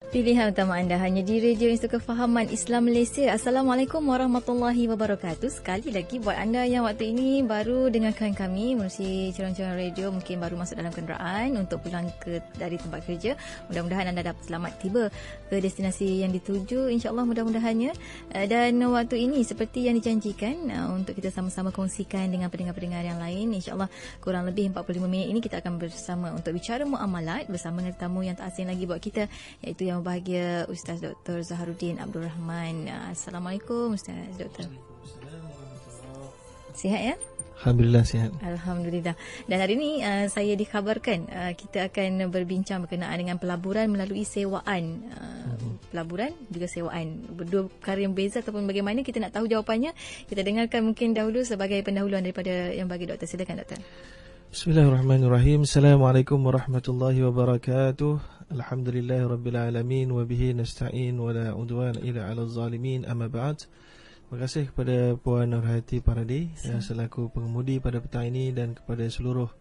Pilihan utama anda hanya di Radio Institut Kefahaman Islam Malaysia. Assalamualaikum warahmatullahi wabarakatuh. Sekali lagi buat anda yang waktu ini baru dengarkan kami melalui ceramah radio, mungkin baru masuk dalam kenderaan untuk pulang dari tempat kerja. Mudah-mudahan anda dapat selamat tiba ke destinasi yang dituju, insya-Allah mudah-mudahannya. Dan waktu ini seperti yang dijanjikan untuk kita sama-sama kongsikan dengan pendengar-pendengar yang lain, insya-Allah kurang lebih 45 minit ini kita akan bersama untuk bicara muamalat bersama dengan tetamu yang tak asing lagi buat kita, iaitu yang bahagia Ustaz Dr. Zaharuddin Abdul Rahman. Assalamualaikum Ustaz Dr. Sihat ya? Alhamdulillah sihat. Alhamdulillah. Dan hari ini saya dikhabarkan kita akan berbincang berkenaan dengan pelaburan melalui sewaan. Pelaburan juga sewaan. Berdua perkara yang berbeza ataupun bagaimana, kita nak tahu jawapannya. Kita dengarkan mungkin dahulu sebagai pendahuluan daripada yang bagi doktor. Silakan doktor. Bismillahirrahmanirrahim. Assalamualaikum warahmatullahi wabarakatuh. Alhamdulillahirrabbilalamin. Wabihi nasta'in wa la udwan ila ala zalimin. Amma ba'd. Terima kasih kepada Puan Nurhayati Paradi selaku pengemudi pada petang ini, dan kepada seluruh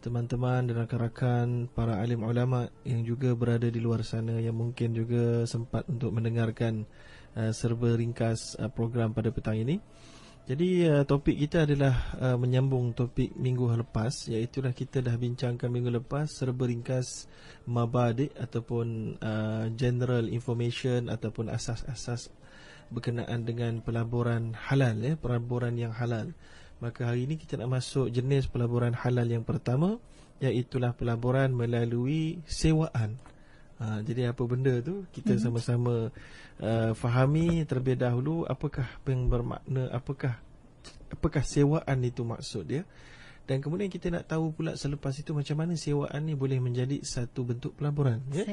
teman-teman dan rakan-rakan para alim ulama yang juga berada di luar sana yang mungkin juga sempat untuk mendengarkan serba ringkas program pada petang ini. Jadi topik kita adalah menyambung topik minggu lepas, iaitulah kita dah bincangkan minggu lepas serba ringkas mabadi' ataupun general information ataupun asas-asas berkenaan dengan pelaburan halal, pelaburan yang halal. Maka hari ini kita nak masuk jenis pelaburan halal yang pertama, iaitulah pelaburan melalui sewaan. Jadi apa benda tu kita sama-sama fahami terlebih dahulu, apakah yang bermakna, apakah sewaan itu maksud dia, dan kemudian kita nak tahu pula selepas itu macam mana sewaan ni boleh menjadi satu bentuk pelaburan, ya.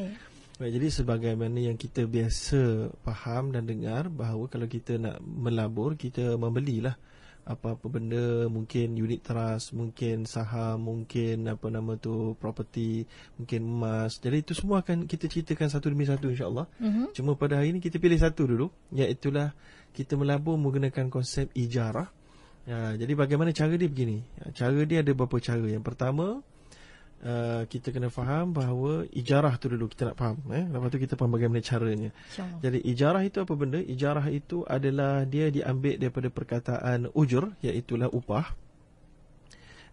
Baik, jadi sebagaimana yang kita biasa faham dan dengar bahawa kalau kita nak melabur, kita membelilah apa-apa benda, mungkin unit trust, mungkin saham, mungkin property, mungkin emas. Jadi itu semua akan kita ceritakan satu demi satu, insya-Allah. Cuma pada hari ini kita pilih satu dulu, iaitulah kita melabur menggunakan konsep ijarah. Jadi bagaimana cara dia begini. Cara dia ada beberapa cara. Yang pertama, kita kena faham bahawa ijarah tu dulu kita nak faham, lepas tu kita faham bagaimana caranya. Jadi ijarah itu apa benda? Ijarah itu adalah dia diambil daripada perkataan ujur, iaitulah upah,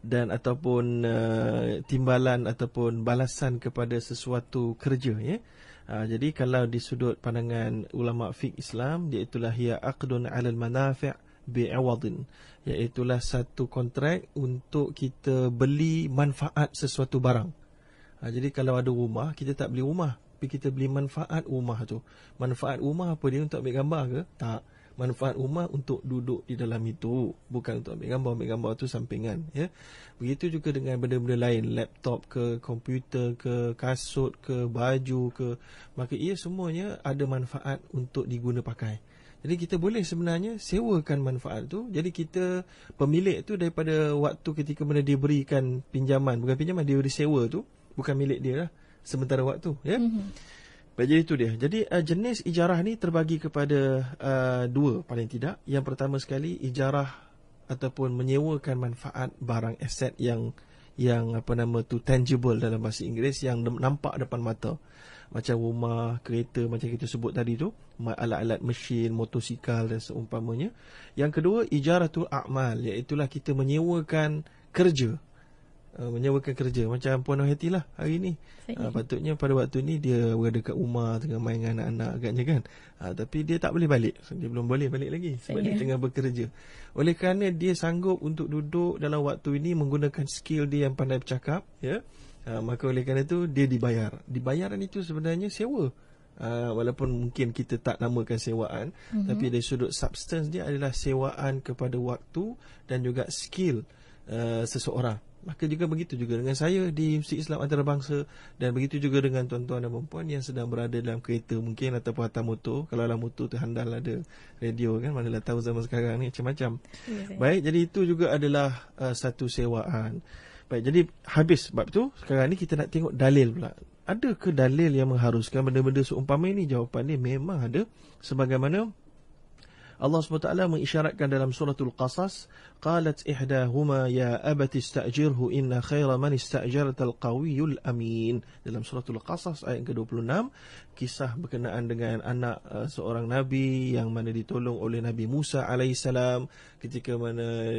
dan ataupun timbalan ataupun balasan kepada sesuatu kerja, ya. Jadi kalau di sudut pandangan ulama fiqh Islam, iaitulah hiya aqdun 'alal manafi' bi'awadin, iaitulah satu kontrak untuk kita beli manfaat sesuatu barang. Jadi kalau ada rumah, kita tak beli rumah, tapi kita beli manfaat rumah tu. Manfaat rumah apa dia? Untuk ambil gambar ke? Tak. Manfaat rumah untuk duduk di dalam itu, bukan untuk ambil gambar. Ambil gambar tu sampingan, ya. Begitu juga dengan benda-benda lain, laptop ke, komputer ke, kasut ke, baju ke, maka ia semuanya ada manfaat untuk diguna pakai. Jadi kita boleh sebenarnya sewakan manfaat tu. Jadi kita pemilik tu daripada waktu ketika mana dia berikan pinjaman, bukan pinjaman, dia disewa tu bukan milik dia lah sementara waktu, ya. Jadi itu dia. Jadi jenis ijarah ni terbagi kepada dua paling tidak. Yang pertama sekali, ijarah ataupun menyewakan manfaat barang aset yang tangible dalam bahasa Inggeris, yang nampak depan mata. Macam rumah, kereta, macam kita sebut tadi tu, alat-alat mesin, motosikal dan seumpamanya. Yang kedua, ijaratul a'mal, iaitulah kita menyewakan kerja. Menyewakan kerja macam Puan Nurhayati lah hari ni. Patutnya pada waktu ni dia berada kat rumah tengah main dengan anak-anak agaknya kan. Tapi dia tak boleh balik. Dia belum boleh balik lagi sebab dia tengah bekerja. Oleh kerana dia sanggup untuk duduk dalam waktu ini menggunakan skill dia yang pandai bercakap, ya. Maka oleh kerana itu dia dibayar. Dibayaran itu sebenarnya sewa. Walaupun mungkin kita tak namakan sewaan, tapi dari sudut substance dia adalah sewaan kepada waktu dan juga skill seseorang. Maka juga begitu juga dengan saya di Masjid Islam Antarabangsa, dan begitu juga dengan tuan-tuan dan puan yang sedang berada dalam kereta mungkin ataupun atas motor. Kalau dalam motor tu handal ada radio kan, manalah tahu zaman sekarang ni macam-macam. Baik, jadi itu juga adalah satu sewaan. Baik, jadi habis bab tu, sekarang ni kita nak tengok dalil pula. Ada ke dalil yang mengharuskan benda-benda seumpama ini? Jawapan dia memang ada. Sebagaimana Allah SWT mengisyaratkan dalam suratul Qasas, qalat ihdahuma ya abati ista'jirhu inna khaira man ista'jartal qawiyul amin. Dalam suratul Qasas ayat ke-26, kisah berkenaan dengan anak seorang nabi yang mana ditolong oleh Nabi Musa alaihissalam ketika mana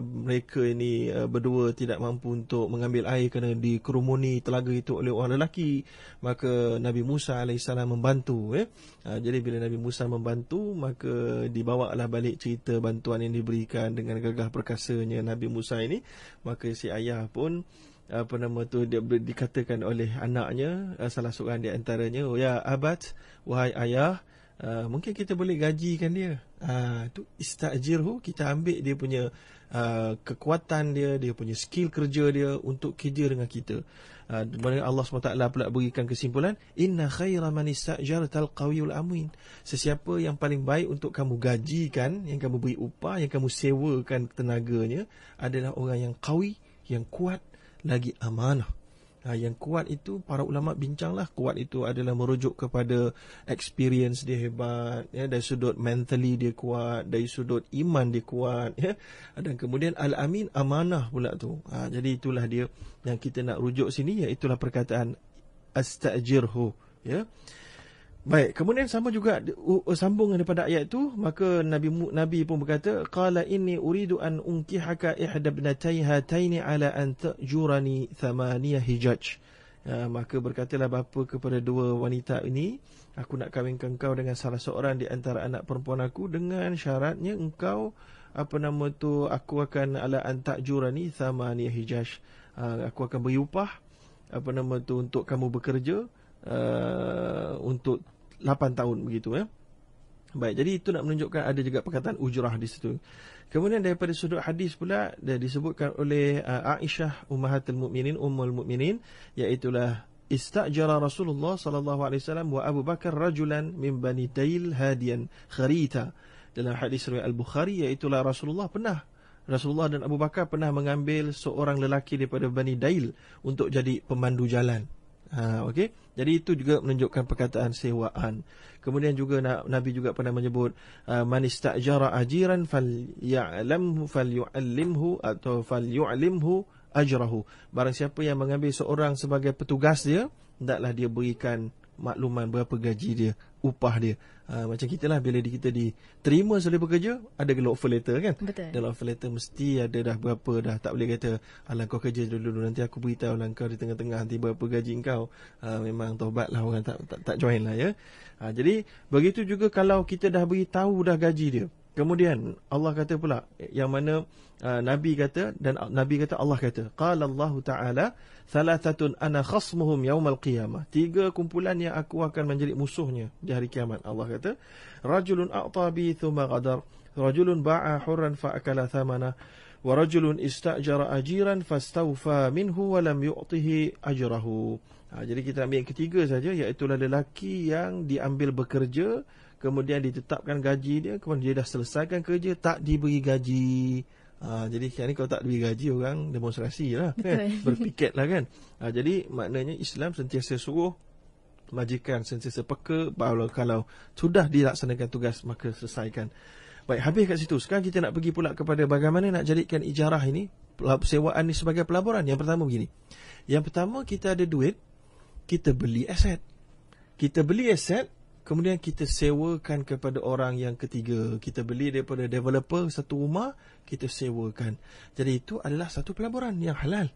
mereka ini berdua tidak mampu untuk mengambil air kerana dikerumuni telaga itu oleh orang lelaki. Maka Nabi Musa alaihissalam membantu. Jadi bila Nabi Musa membantu, maka dibawalah balik cerita bantuan yang diberikan dengan gagah perkasanya Nabi Musa ini. Maka si ayah pun dikatakan oleh anaknya, salah seorang di antaranya, ya abat, wahai ayah, mungkin kita boleh gajikan dia. Tu istajirhu, kita ambil dia punya kekuatan dia punya skill kerja dia untuk kerja dengan kita. Allah SWT pula berikan kesimpulan, inna khaira man istajartal qawiyul amin. Sesiapa yang paling baik untuk kamu gajikan, yang kamu beri upah, yang kamu sewakan tenaganya adalah orang yang qawi, yang kuat, lagi amanah. Yang kuat itu para ulama bincanglah, kuat itu adalah merujuk kepada experience dia hebat, dari sudut mentally dia kuat, dari sudut iman dia kuat, dan kemudian al-amin, amanah pula tu. Jadi itulah dia yang kita nak rujuk sini, iaitulah perkataan astajirhu. Baik, kemudian sama juga sambung daripada ayat itu, maka Nabi pun berkata, qala inni uridu an unkihaka ihda ibnatay hataini ala an ta'jurani thamaniyah hijaj. Maka berkatalah bapa kepada dua wanita ini, aku nak kahwinkan kau dengan salah seorang di antara anak perempuan aku dengan syaratnya engkau aku akan ala an ta'jurani thamaniyah hijaj. Aku akan beri upah untuk kamu bekerja untuk 8 tahun begitu. Baik, jadi itu nak menunjukkan ada juga perkataan ujrah di situ. Kemudian daripada sudut hadis pula disebutkan oleh Aisyah ummahatul mukminin, ummul mukminin, iaitulah istajara Rasulullah sallallahu alaihi wasallam wa Abu Bakar rajulan min Bani Dail hadiyan kharita. Dalam hadis riwayat Al-Bukhari, iaitulah Rasulullah dan Abu Bakar pernah mengambil seorang lelaki daripada Bani Dail untuk jadi pemandu jalan. Okey. Jadi itu juga menunjukkan perkataan sewaan. Kemudian juga Nabi juga pernah menyebut man istajara ajiran falyu'allimhu atau falyu'limhu ajrahu. Barang siapa yang mengambil seorang sebagai petugas dia, hendaklah dia berikan makluman berapa gaji dia, upah dia. Macam kita lah, bila kita diterima sebagai pekerja, ada kalau offer letter kan. Betul. Dalam offer letter mesti ada dah berapa dah. Tak boleh kata, alah kau kerja dulu, nanti aku beritahu lah kau di tengah-tengah nanti berapa gaji kau. Memang taubat lah, orang tak join lah ya. Jadi begitu juga kalau kita dah beritahu dah gaji dia, kemudian Allah kata pula, yang mana Nabi kata Allah kata, qala Allah Ta'ala thalathatun ana khasmuhum yaumal qiyamah. 3 kumpulan yang aku akan menjadi musuhnya di hari kiamat. Allah kata, rajulun a'ta bi thumma ghadar, rajulun ba'a hurran fa akala thamana, wa rajulun istajara ajiran fastawfa minhu wa lam yu'tihi ajrahu. Jadi kita ambil yang ketiga saja, iaitu lelaki yang diambil bekerja, kemudian ditetapkan gaji dia, kemudian dia dah selesaikan kerja, tak diberi gaji. Jadi sekarang ni kalau tak diberi gaji, orang demonstrasi lah kan? Berpiket lah kan. Jadi maknanya Islam sentiasa suruh majikan sentiasa peka, kalau sudah dilaksanakan tugas maka selesaikan. Baik, habis kat situ. Sekarang kita nak pergi pula kepada bagaimana nak jadikan ijarah ini, sewaan ni sebagai pelaburan. Yang pertama begini, yang pertama kita ada duit, kita beli aset. Kemudian kita sewakan kepada orang yang ketiga. Kita beli daripada developer satu rumah, kita sewakan. Jadi itu adalah satu pelaburan yang halal.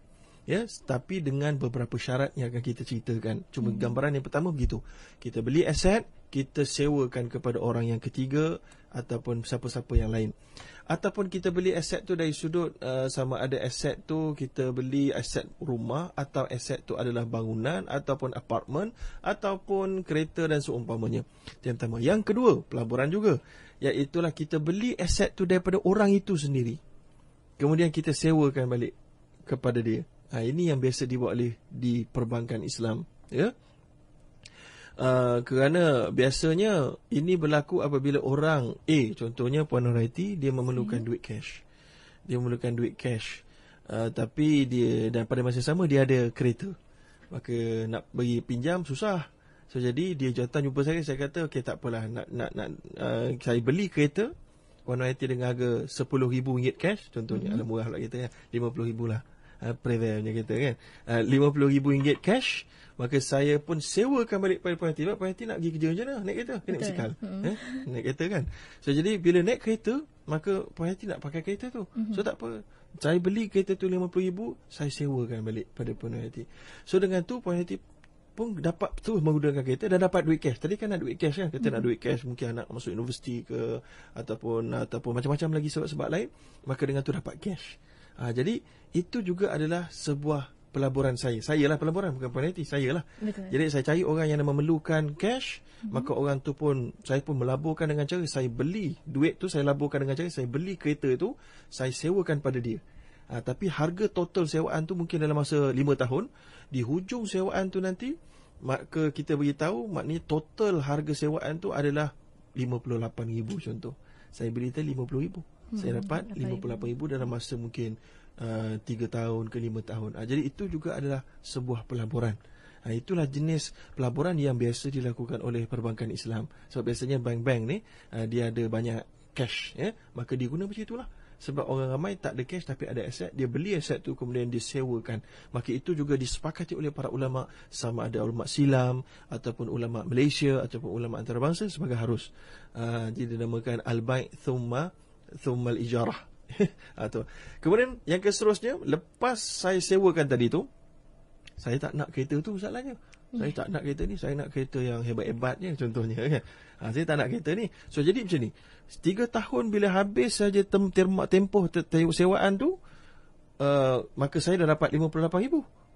Tapi dengan beberapa syarat yang akan kita ceritakan. Cuma gambaran yang pertama begitu. Kita beli aset, kita sewakan kepada orang yang ketiga ataupun siapa-siapa yang lain. Ataupun kita beli aset tu dari sudut sama ada aset tu kita beli aset rumah, atau aset tu adalah bangunan ataupun apartmen ataupun kereta dan seumpamanya. Yang pertama. Yang kedua, pelaburan juga, iaitulah kita beli aset tu daripada orang itu sendiri, kemudian kita sewakan balik kepada dia. Ini yang biasa dibuat oleh di perbankan Islam, ya. Kerana biasanya ini berlaku apabila orang A, contohnya Puan Nuraiti, dia memerlukan duit cash. Tapi dia, dan pada masa sama dia ada kereta, maka nak bagi pinjam susah. So jadi dia datang jumpa saya kata, okey tak apalah, nak saya beli kereta, puan-puan dengan harga RM10,000 cash contohnya, ada murah lah kita kan, RM50,000 lah. Prevail punya kita kan, RM50,000 cash, maka saya pun sewakan balik pada puan-puan. Puan-puan nak pergi kerja macam mana? Naik kereta, naik basikal, naik kereta kan. So jadi bila naik kereta, maka puan-puan nak pakai kereta tu. So tak apa, saya beli kereta tu RM50,000, saya sewakan balik pada puan-puan. So dengan tu puan-puan pun dapat terus menggunakan kereta dan dapat duit cash. Tadi kan nak duit cash kan, kita nak duit cash, mungkin anak masuk universiti ke, ataupun macam-macam lagi sebab-sebab lain, maka dengan tu dapat cash. Jadi itu juga adalah sebuah pelaburan saya. Saya lah pelaburan, bukan puan Hati, saya lah. Betul. Jadi saya cari orang yang memerlukan cash, maka orang tu pun, saya pun melaburkan dengan cara saya beli duit tu, saya laburkan dengan cara saya beli kereta tu, saya sewakan pada dia. Tapi harga total sewaan tu mungkin dalam masa 5 tahun. Di hujung sewaan tu nanti, maka kita beritahu, maknanya total harga sewaan tu adalah RM58,000 contoh. Saya beli tu RM50,000. Saya dapat RM58,000 dalam masa mungkin 3 tahun ke 5 tahun. Jadi itu juga adalah sebuah pelaburan. Itulah jenis pelaburan yang biasa dilakukan oleh perbankan Islam. Sebab biasanya bank-bank ni dia ada banyak cash, ya, maka dia guna macam itulah. Sebab orang ramai tak ada cash tapi ada aset, dia beli aset tu kemudian disewakan. Maka itu juga disepakati oleh para ulama, sama ada ulama Silam ataupun ulama Malaysia ataupun ulama antarabangsa sebagai harus. Jadi dinamakan al-bai' thumma al-ijarah. Kemudian yang seterusnya, lepas saya sewakan tadi tu, saya tak nak kereta tu masalahnya. Saya tak nak kereta ni, saya nak kereta yang hebat-hebatnya contohnya kan. Saya tak nak kereta ni. So jadi macam ni, 3 tahun bila habis saja tempoh sewaan tu, maka saya dah dapat RM58,000.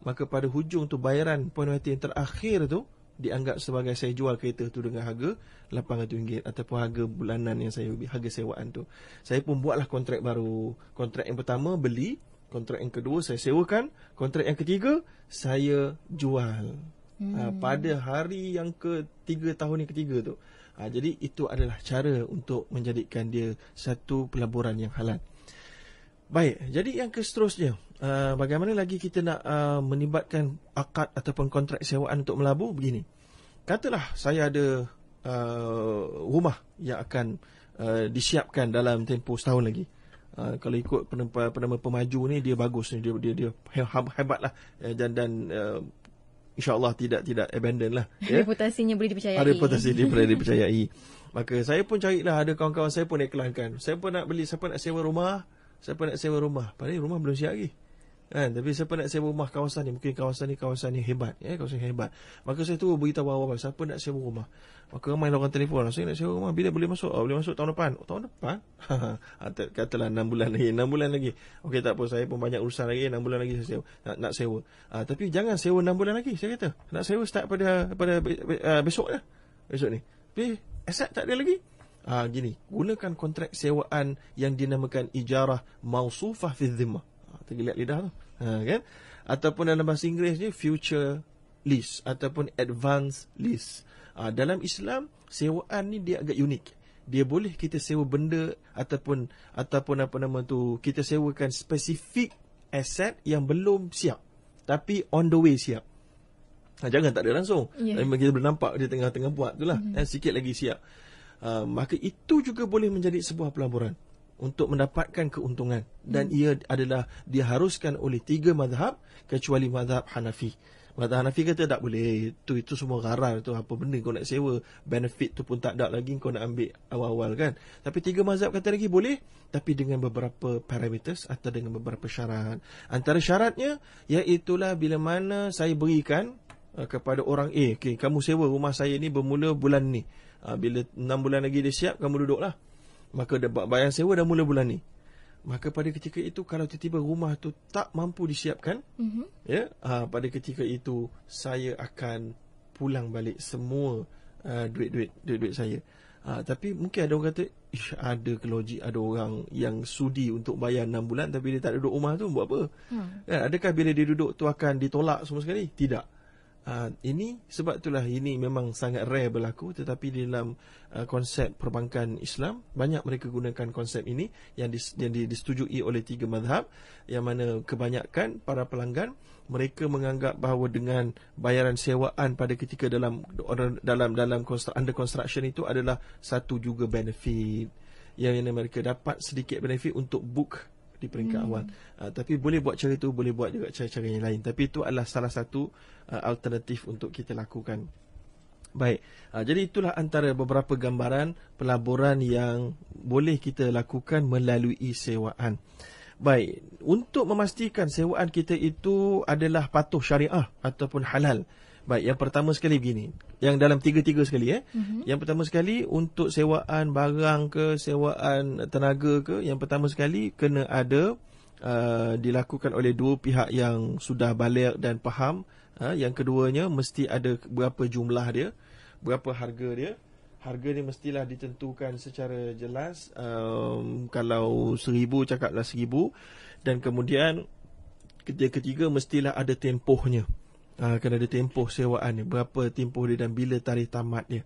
Maka pada hujung tu bayaran penalti yang terakhir tu dianggap sebagai saya jual kereta tu dengan harga RM800 ataupun harga bulanan yang saya harga sewaan tu. Saya pun buatlah kontrak baru. Kontrak yang pertama beli, kontrak yang kedua saya sewakan, kontrak yang ketiga saya jual. Pada hari yang ketiga, tahun yang ketiga tu. Jadi itu adalah cara untuk menjadikan dia satu pelaburan yang halal. Baik, jadi yang seterusnya, bagaimana lagi kita nak melibatkan akad ataupun kontrak sewaan untuk melabur? Begini, katalah saya ada rumah yang akan disiapkan dalam tempoh setahun lagi. Kalau ikut penama pemaju ni, dia bagus ni, dia hebat lah, dan InsyaAllah tidak abandon lah, ya? Reputasinya boleh dipercayai. Reputasi dia boleh dipercayai. Maka saya pun carilah, ada kawan-kawan saya pun iklankan, saya pun nak beli, siapa nak sewa rumah, padahal rumah belum siap lagi kan, tapi siapa nak sewa rumah kawasan ni, mungkin kawasan ni hebat, ya, kawasan hebat. Maka saya tu beritahu awal-awal, siapa nak sewa rumah. Maka ramai orang telefon, saya nak sewa rumah, bila boleh masuk? Boleh masuk tahun depan. Tahun depan? Katalah 6 bulan lagi. Okey, tak apa, saya pun banyak urusan lagi, 6 bulan lagi saya sewa, nak sewa. Tapi jangan sewa 6 bulan lagi, saya kata. Nak sewa start pada besok lah. Besok ni. Tapi aset tak ada lagi. Gini, gunakan kontrak sewaan yang dinamakan ijarah mausufah fi dhimmah. Tergeliat lidah tu, kan? Ataupun dalam bahasa Inggeris ni future lease ataupun advance lease. Dalam Islam, sewaan ni dia agak unik. Dia boleh kita sewa benda ataupun apa nama tu, kita sewakan spesifik aset yang belum siap tapi on the way siap. Jangan tak ada langsung. Kita boleh nampak dia tengah-tengah buat tu lah, sikit lagi siap. Maka itu juga boleh menjadi sebuah pelaburan untuk mendapatkan keuntungan, dan ia adalah diharuskan oleh 3 mazhab kecuali mazhab Hanafi. Mazhab Hanafi kata tak boleh, itu semua gharar tu, apa benda kau nak sewa, benefit tu pun tak ada lagi, kau nak ambil awal-awal kan. Tapi 3 mazhab kata lagi boleh, tapi dengan beberapa parameters atau dengan beberapa syarat. Antara syaratnya iaitulah bila mana saya berikan kepada orang A, okay, kamu sewa rumah saya ni bermula bulan ni, bila 6 bulan lagi dia siap, kamu duduklah. Maka bayar sewa dah mula bulan ni. Maka pada ketika itu, kalau tiba-tiba rumah tu tak mampu disiapkan, ya, pada ketika itu saya akan pulang balik semua duit saya. Tapi mungkin ada orang kata, ada ke logik ada orang yang sudi untuk bayar 6 bulan tapi dia tak duduk rumah tu, buat apa? Adakah bila dia duduk tu akan ditolak semua sekali? Tidak. Ini sebab itulah ini memang sangat rare berlaku, tetapi di dalam konsep perbankan Islam banyak mereka gunakan konsep ini yang disetujui oleh 3 mazhab, yang mana kebanyakan para pelanggan mereka menganggap bahawa dengan bayaran sewaan pada ketika dalam under construction itu adalah satu juga benefit, yang mereka dapat sedikit benefit untuk book di peringkat awal. Tapi boleh buat cara itu, boleh buat juga cara-cara yang lain. Tapi itu adalah salah satu alternatif untuk kita lakukan. Baik, jadi itulah antara beberapa gambaran pelaburan yang boleh kita lakukan melalui sewaan. Baik, untuk memastikan sewaan kita itu adalah patuh syariah ataupun halal. Baik, yang pertama sekali begini. Yang dalam tiga-tiga sekali. Yang pertama sekali, untuk sewaan barang ke, sewaan tenaga ke, yang pertama sekali kena ada dilakukan oleh dua pihak yang sudah baligh dan faham. Yang keduanya, mesti ada berapa jumlah dia, berapa harga dia. Harga ni mestilah ditentukan secara jelas. Kalau 1,000, cakaplah 1,000. Dan kemudian ketiga mestilah ada tempohnya. Kena ada tempoh sewaan ni, berapa tempoh dia dan bila tarikh tamat dia.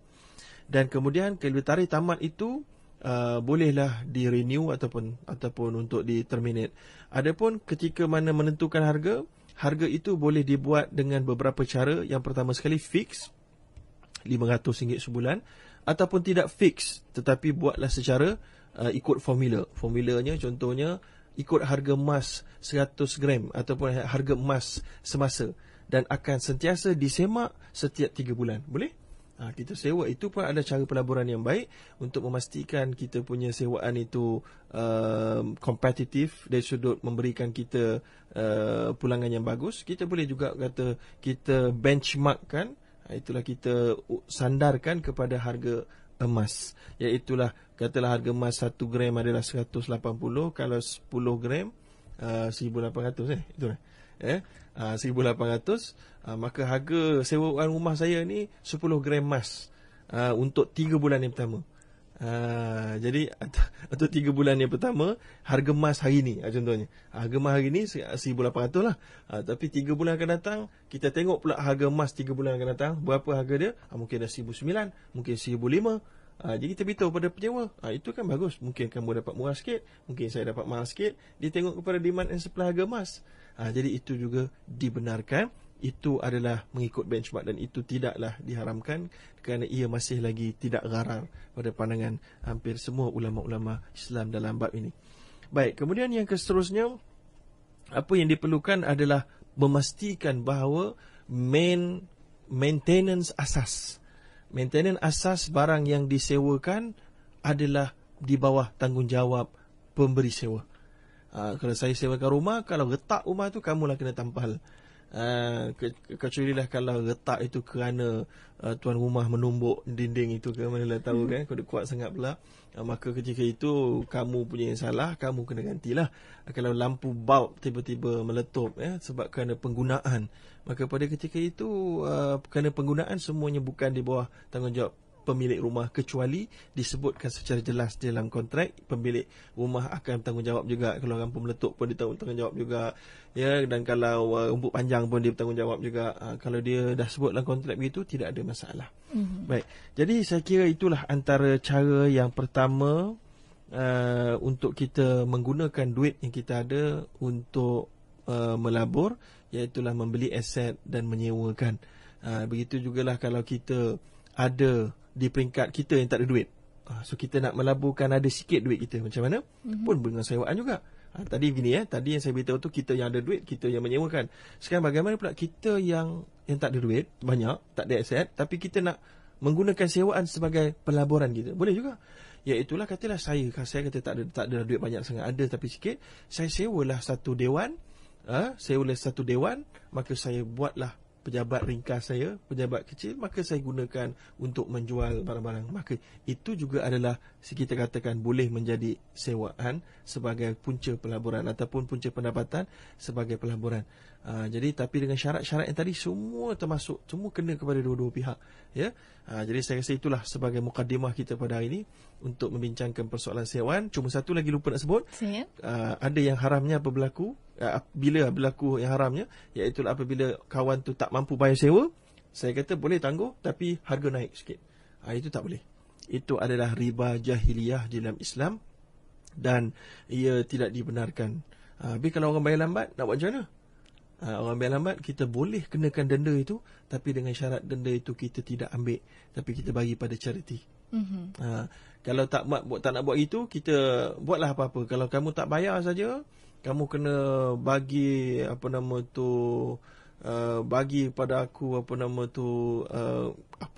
Dan kemudian kalau tarikh tamat itu bolehlah di renew ataupun untuk di terminate. Adapun ketika mana menentukan harga itu boleh dibuat dengan beberapa cara. Yang pertama sekali fix RM500 sebulan, ataupun tidak fix tetapi buatlah secara ikut formula. Formulanya contohnya ikut harga emas 100 gram ataupun harga emas semasa, dan akan sentiasa disemak setiap 3 bulan. Boleh? Kita sewa. Itu pun ada cara pelaburan yang baik untuk memastikan kita punya sewaan itu kompetitif dari sudut memberikan kita pulangan yang bagus. Kita boleh juga kata kita benchmarkkan, itulah kita sandarkan kepada harga emas. Iaitulah katalah harga emas 1 gram adalah 180, kalau 10 gram 1,800 itulah. 1,800, maka harga sewaan rumah saya ni 10 gram emas untuk 3 bulan yang pertama. Jadi atau 3 bulan yang pertama, harga emas hari ni contohnya. Harga emas hari ni 1,800 lah. Tapi 3 bulan akan datang, kita tengok pula harga emas 3 bulan akan datang, berapa harga dia? Mungkin dah 1,900, mungkin 1,500. Jadi kita beritahu pada penyewa, itu kan bagus. Mungkin kamu dapat murah sikit, mungkin saya dapat mahal sikit. Dia tengok kepada demand and supply harga emas. Jadi itu juga dibenarkan. Itu adalah mengikut benchmark dan itu tidaklah diharamkan kerana ia masih lagi tidak gharar pada pandangan hampir semua ulama-ulama Islam dalam bab ini. Baik, kemudian yang seterusnya, apa yang diperlukan adalah memastikan bahawa maintenance asas barang yang disewakan adalah di bawah tanggungjawab pemberi sewa. Kalau saya sewakan rumah, kalau retak rumah tu kamulah kena tampal. Kecuali lah kalau retak itu kerana tuan rumah menumbuk dinding itu ke mana lah tahu kan, kalau kuat sangat pula, maka ketika itu kamu punya yang salah, kamu kena gantilah. Kalau lampu bulb tiba-tiba meletup sebab kerana penggunaan, maka pada ketika itu kerana penggunaan semuanya bukan di bawah tanggungjawab pemilik rumah, kecuali disebutkan secara jelas dalam kontrak, pemilik rumah akan bertanggungjawab juga. Kalau lampu meletup pun dia bertanggungjawab juga, ya. Dan kalau rambut panjang pun dia bertanggungjawab juga. Kalau dia dah sebut dalam kontrak begitu, tidak ada masalah. Baik, jadi saya kira itulah antara cara yang pertama untuk kita menggunakan duit yang kita ada untuk melabur, iaitulah membeli aset dan menyewakan. Begitu jugalah kalau kita ada di peringkat kita yang tak ada duit, so kita nak melaburkan ada sikit duit kita, macam mana? Pun dengan sewaan juga. Tadi gini tadi yang saya beritahu tu kita yang ada duit, kita yang menyewakan. Sekarang bagaimana pula kita yang tak ada duit banyak, tak ada aset, tapi kita nak menggunakan sewaan sebagai pelaburan kita? Boleh juga. Iaitulah katalah saya kata tak ada duit banyak sangat, ada tapi sikit, saya sewalah satu dewan, maka saya buatlah pejabat ringkas saya, pejabat kecil, maka saya gunakan untuk menjual barang-barang. Maka itu juga adalah, kita katakan, boleh menjadi sewaan sebagai punca pelaburan ataupun punca pendapatan sebagai pelaburan. Jadi tapi dengan syarat-syarat yang tadi semua termasuk, semua kena kepada dua-dua pihak, ya. Jadi saya rasa itulah sebagai mukadimah kita pada hari ini untuk membincangkan persoalan sewaan. Cuma satu lagi lupa nak sebut. Ada yang haramnya apa berlaku, bila berlaku yang haramnya, iaitu apabila kawan tu tak mampu bayar sewa, saya kata boleh tangguh tapi harga naik sikit. Itu tak boleh. Itu adalah riba jahiliyah di dalam Islam dan ia tidak dibenarkan. Tapi kalau orang bayar lambat, nak buat macam mana? Orang bayar lambat, kita boleh kenakan denda itu, tapi dengan syarat denda itu kita tidak ambil, tapi kita bagi pada charity. Kalau tak nak buat itu, kita buatlah apa-apa. Kalau kamu tak bayar saja, kamu kena bagi bagi pada aku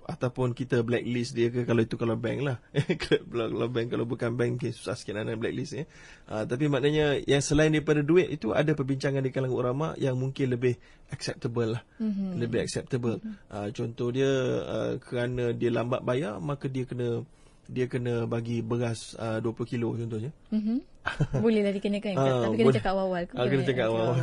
ataupun kita blacklist dia ke, kalau bank lah. Kalau bukan bank, susah sikit nak blacklist ya. Tapi maknanya yang selain daripada duit itu, ada perbincangan di kalangan ulama yang mungkin lebih acceptable lah. Lebih acceptable. Contoh dia, kerana dia lambat bayar, maka dia kena bagi beras 20 kilo contohnya. Bolehlah dikenakan, tapi kena cakap awal. Kena cakap awal.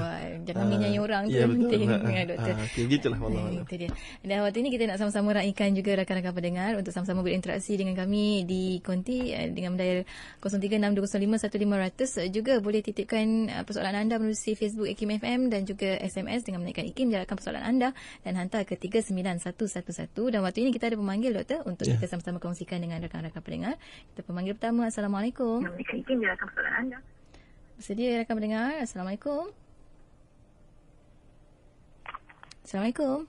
Jangan menyayai orang tu yang penting. Doktor. Okay, begitulah wallahualam. Itu dia. Dan waktu ini kita nak sama-sama raikan juga rakan-rakan pendengar untuk sama-sama berinteraksi dengan kami di konti dengan dial 0362051500. Juga boleh titipkan persoalan anda melalui Facebook Ikim FM dan juga SMS dengan menaikkan Ikim, jarakkan persoalan anda dan hantar ke 39111. Dan waktu ini kita ada pemanggil, Doktor, untuk kita sama-sama kongsikan dengan rakan-rakan pendengar. Kita pemanggil pertama. Assalamualaikum. Ikim, jarakkan persoalan anda. Bersedia rakan pendengar? Assalamualaikum. Assalamualaikum.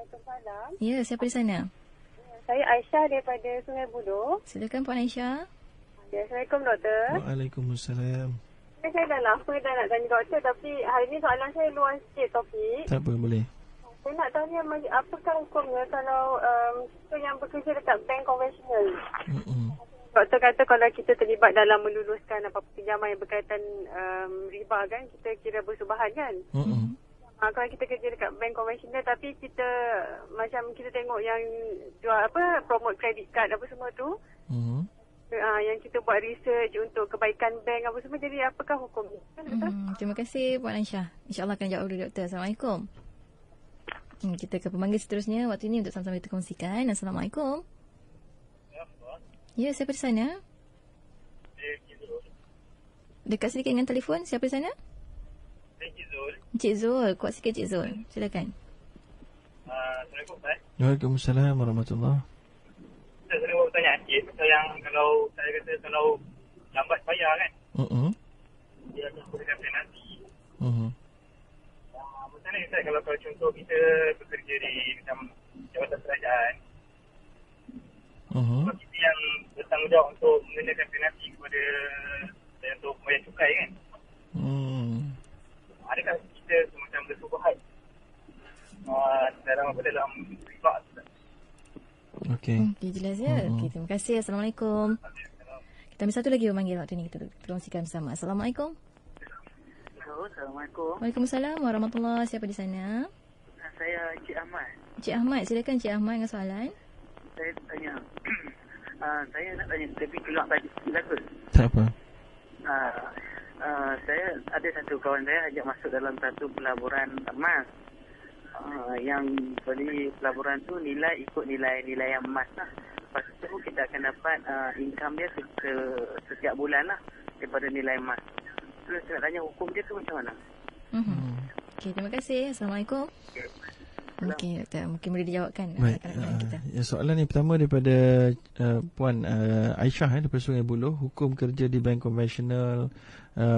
Waalaikumsalam. Ya, siapa di sana? Saya Aisyah daripada Sungai Buloh. Silakan Puan Aisyah. Assalamualaikum, Doktor. Waalaikumsalam. Saya dah lama dah nak tanya Doktor, tapi hari ni soalan saya luas sikit topik. Tak apa, boleh. Saya nak tanya apakah hukumnya kalau yang bekerja dekat bank konvensional. Doktor kata kalau kita terlibat dalam meluluskan apa-apa pinjaman yang berkaitan riba kan, kita kira bersubahan kan. Kalau kita kerja dekat bank konvensional tapi kita macam kita tengok yang jual promote credit card apa semua tu, yang kita buat research untuk kebaikan bank apa semua, jadi apakah hukumnya? Terima kasih Puan Aisyah. InsyaAllah akan jawab dulu Doktor. Assalamualaikum. Kita ke pemanggil seterusnya waktu ini untuk sama-sama kita kongsikan. Assalamualaikum. Ya, siapa di sana? Dekat sedikit dengan telefon. Siapa di sana? Encik Zul. Kuat sikit Encik Zul. Silakan. Assalamualaikum, Ustaz. Waalaikumsalam warahmatullahi. Saya nak bertanya sikit pasal yang kalau saya kata kalau lambat bayar kan, dia akan berikan penalti. Macam mana Ustaz kalau contoh kita bekerja di macam jabatan kerajaan, kita yang bertanggungjawab untuk mengenakan penalti kepada untuk membayar cukai kan, adakah kita semacam bersubahat dalam riba? Okey, jelas ya. Terima kasih. Assalamualaikum. Kita ambil satu lagi memanggil waktu ini, kita kongsikan bersama. Assalamualaikum. Assalamualaikum. Waalaikumsalam warahmatullahi. Siapa di sana? Saya Cik Ahmad. Cik Ahmad, silakan Cik Ahmad dengan soalan. Saya tanya. Saya nak tanya tapi keluar tadi silakan. tak apa. Saya ada satu kawan saya ajak masuk dalam satu pelaburan emas. Yang beli pelaburan tu ikut nilai emas lah. Lepas tu kita akan dapat income dia setiap bulan lah daripada nilai emas. Terus saya nak tanya hukum dia tu macam mana? Okey, terima kasih. Assalamualaikum. Okey, Doktor, mungkin boleh dijawabkan rakan-rakan kita. Soalan yang pertama daripada Puan Aisyah daripada Sungai Buloh, hukum kerja di bank konvensional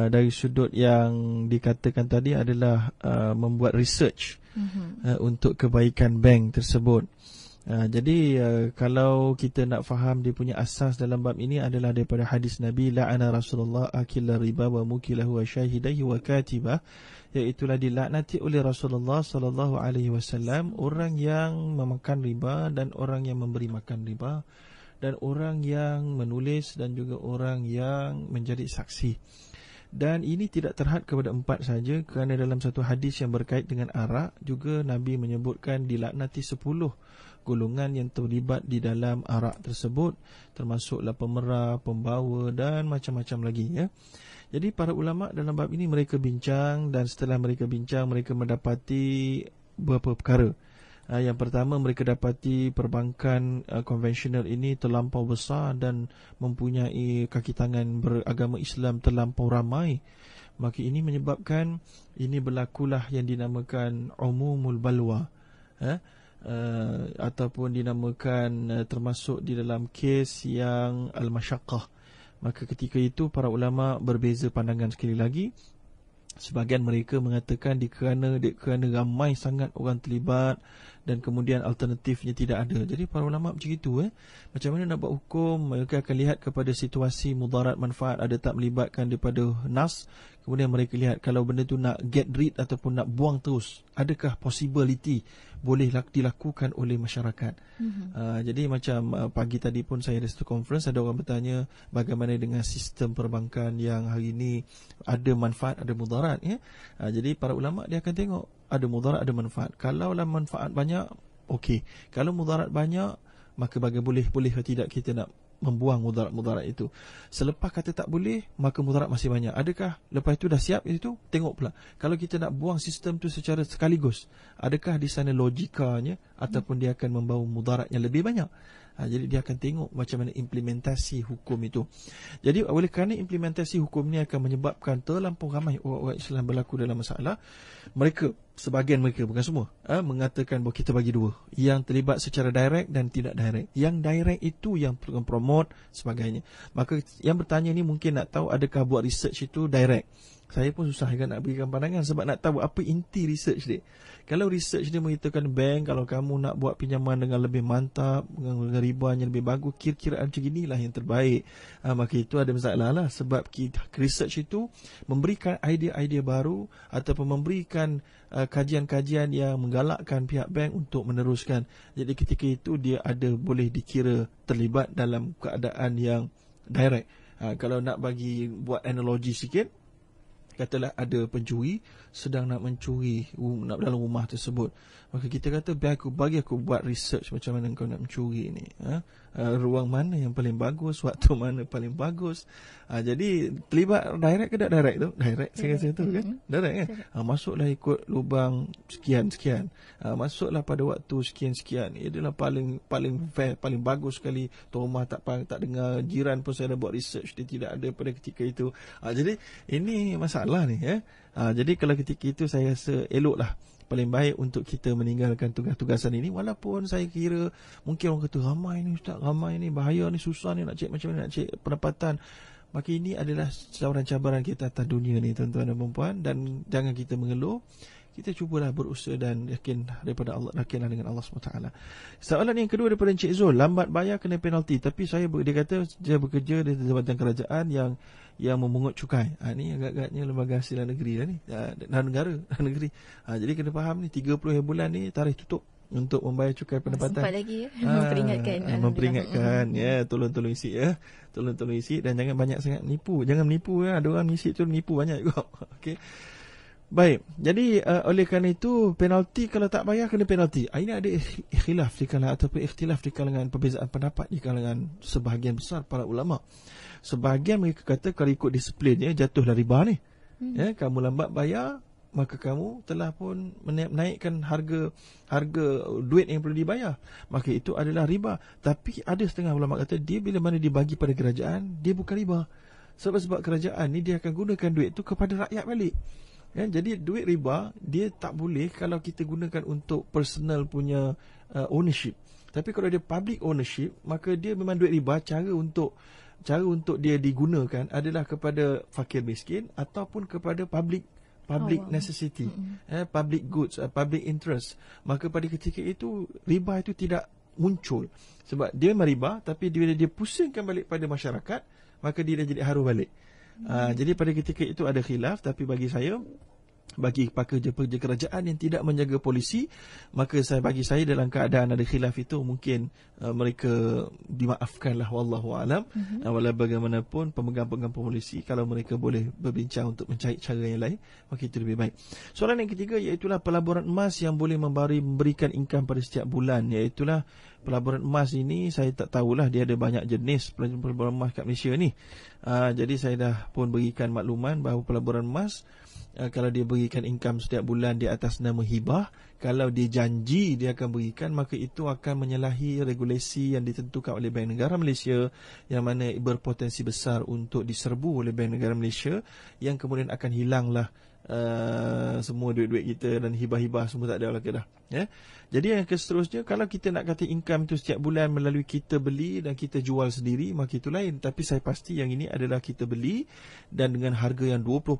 dari sudut yang dikatakan tadi adalah membuat research untuk kebaikan bank tersebut. Jadi kalau kita nak faham dia punya asas dalam bab ini adalah daripada hadis Nabi, la'ana Rasulullah akila riba wa mukilahu wa syahidahi wa katibah, iaitulah dilaknati oleh Rasulullah sallallahu alaihi wasallam orang yang memakan riba dan orang yang memberi makan riba dan orang yang menulis dan juga orang yang menjadi saksi. Dan ini tidak terhad kepada 4 saja, kerana dalam satu hadis yang berkait dengan arak juga Nabi menyebutkan dilaknati 10 golongan yang terlibat di dalam arak tersebut, termasuklah pemerah, pembawa dan macam-macam lagi ya. Jadi para ulama dalam bab ini mereka bincang, dan setelah mereka bincang mereka mendapati beberapa perkara. Yang pertama, mereka dapati perbankan konvensional ini terlampau besar dan mempunyai kaki tangan beragama Islam terlampau ramai. Maka ini menyebabkan ini berlakulah yang dinamakan umumul balwa, ataupun dinamakan termasuk di dalam kes yang al-masyaqqah. Maka ketika itu para ulama berbeza pandangan sekali lagi. Sebahagian mereka mengatakan kerana ramai sangat orang terlibat dan kemudian alternatifnya tidak ada. Jadi para ulama macam itu macam mana nak buat hukum, mereka akan lihat kepada situasi mudarat manfaat ada tak melibatkan daripada nas. Kemudian mereka lihat kalau benda tu nak get rid ataupun nak buang terus, adakah possibility boleh dilakukan oleh masyarakat. Jadi macam pagi tadi pun saya ada satu conference, ada orang bertanya bagaimana dengan sistem perbankan yang hari ini ada manfaat ada mudarat jadi para ulama dia akan tengok ada mudarat ada manfaat. Kalaulah manfaat banyak, okey. Kalau mudarat banyak, maka boleh atau tidak kita nak membuang mudarat itu. Selepas kata tak boleh, maka mudarat masih banyak. Adakah lepas itu dah siap itu? Tengok pula. Kalau kita nak buang sistem tu secara sekaligus, adakah di sana logikanya ataupun dia akan membawa mudarat yang lebih banyak? Jadi dia akan tengok macam mana implementasi hukum itu. Jadi oleh kerana implementasi hukum ni akan menyebabkan terlampau ramai orang Islam berlaku dalam masalah, sebahagian mereka, bukan semua, mengatakan bahawa kita bagi dua, yang terlibat secara direct dan tidak direct. Yang direct itu yang promote sebagainya. Maka yang bertanya ni mungkin nak tahu adakah buat research itu direct. Saya pun susah nak berikan pandangan sebab nak tahu apa inti research dia. Kalau research dia mengatakan bank, kalau kamu nak buat pinjaman dengan lebih mantap, dengan ribanya lebih bagus, kira-kira macam inilah yang terbaik, maka itu ada masalah lah. Sebab research itu memberikan idea-idea baru ataupun memberikan kajian-kajian yang menggalakkan pihak bank untuk meneruskan. Jadi ketika itu dia ada boleh dikira terlibat dalam keadaan yang direct. Kalau nak buat analogi sikit, katalah ada pencuri sedang nak mencuri nak dalam rumah tersebut, maka kita kata bagi aku buat research macam mana kau nak mencuri ni, ruang mana yang paling bagus, waktu mana paling bagus. Jadi terlibat direct ke tak direct tu? Direct saya rasa tu kan, direct kan. Masuklah ikut lubang sekian-sekian, masuklah pada waktu sekian-sekian. Ia adalah paling fair, paling bagus sekali. Rumah tak dengar, jiran pun saya dah buat research, dia tidak ada pada ketika itu. Jadi ini masalah ni jadi kalau ketika itu saya rasa eloklah, paling baik untuk kita meninggalkan tugas-tugasan ini. Walaupun saya kira mungkin orang kata ramai ni ustaz, ramai ni, bahaya ni, susah ni nak cek macam mana nak cek pendapatan. Maka ini adalah cabaran-cabaran kita atas dunia ni tuan-tuan dan puan-puan, dan jangan kita mengeluh. Kita cubalah berusaha dan yakin daripada Allah, yakinlah dengan Allah SWT. Soalan yang kedua daripada Encik Zul, lambat bayar kena penalti. Tapi dia kata dia bekerja di jabatan kerajaan yang memungut cukai. Ni agak-agaknya lembaga hasilan negeri lah ni, dan negeri. Jadi kena faham ni 30 bulan ni tarikh tutup untuk membayar cukai pendapatan. Sempat lagi memperingatkan tolong-tolong isi tolong-tolong isi, dan jangan banyak sangat menipu. Jangan menipu ada orang isi tu menipu banyak juga. Okey. Baik, jadi oleh kerana itu penalti, kalau tak bayar kena penalti. Ini ada khilaf di kalangan ataupun ikhtilaf di kalangan, perbezaan pendapat di kalangan sebahagian besar para ulama. Sebahagian mereka kata kalau ikut disiplinnya jatuhlah riba ni. Kamu lambat bayar, maka kamu telah pun menaikkan harga duit yang perlu dibayar, maka itu adalah riba. Tapi ada setengah ulama kata dia bila mana dibagi pada kerajaan, dia bukan riba. Sebab kerajaan ni dia akan gunakan duit tu kepada rakyat balik. Jadi duit riba dia tak boleh kalau kita gunakan untuk personal punya ownership. Tapi kalau dia public ownership, maka dia memang duit riba. Cara untuk dia digunakan adalah kepada fakir miskin ataupun kepada public necessity, public goods, public interest. Maka pada ketika itu riba itu tidak muncul. Sebab dia memang riba, tapi bila dia pusingkan balik pada masyarakat, maka dia dah jadi haru balik. Jadi pada ketika itu ada khilaf. Tapi bagi saya, bagi pekerja-pekerja kerajaan yang tidak menjaga polisi, maka bagi saya dalam keadaan ada khilaf itu, mungkin mereka dimaafkanlah, wallahu alam. Walau bagaimanapun pemegang-pegang polisi, kalau mereka boleh berbincang untuk mencari cara yang lain, maka itu lebih baik. Soalan yang ketiga iaitulah pelaburan emas yang boleh memberikan income pada setiap bulan. Iaitulah pelaburan emas ini, saya tak tahulah, dia ada banyak jenis pelaburan emas kat Malaysia ni. Jadi saya dah pun berikan makluman bahawa pelaburan emas, kalau dia berikan income setiap bulan di atas nama hibah, kalau dia janji dia akan berikan, maka itu akan menyalahi regulasi yang ditentukan oleh Bank Negara Malaysia, yang mana berpotensi besar untuk diserbu oleh Bank Negara Malaysia, yang kemudian akan hilanglah semua duit-duit kita dan hibah-hibah semua tak ada lagi dah. Jadi yang seterusnya, kalau kita nak kata income itu setiap bulan melalui kita beli dan kita jual sendiri, maka itu lain. Tapi saya pasti yang ini adalah kita beli dan dengan harga yang 20%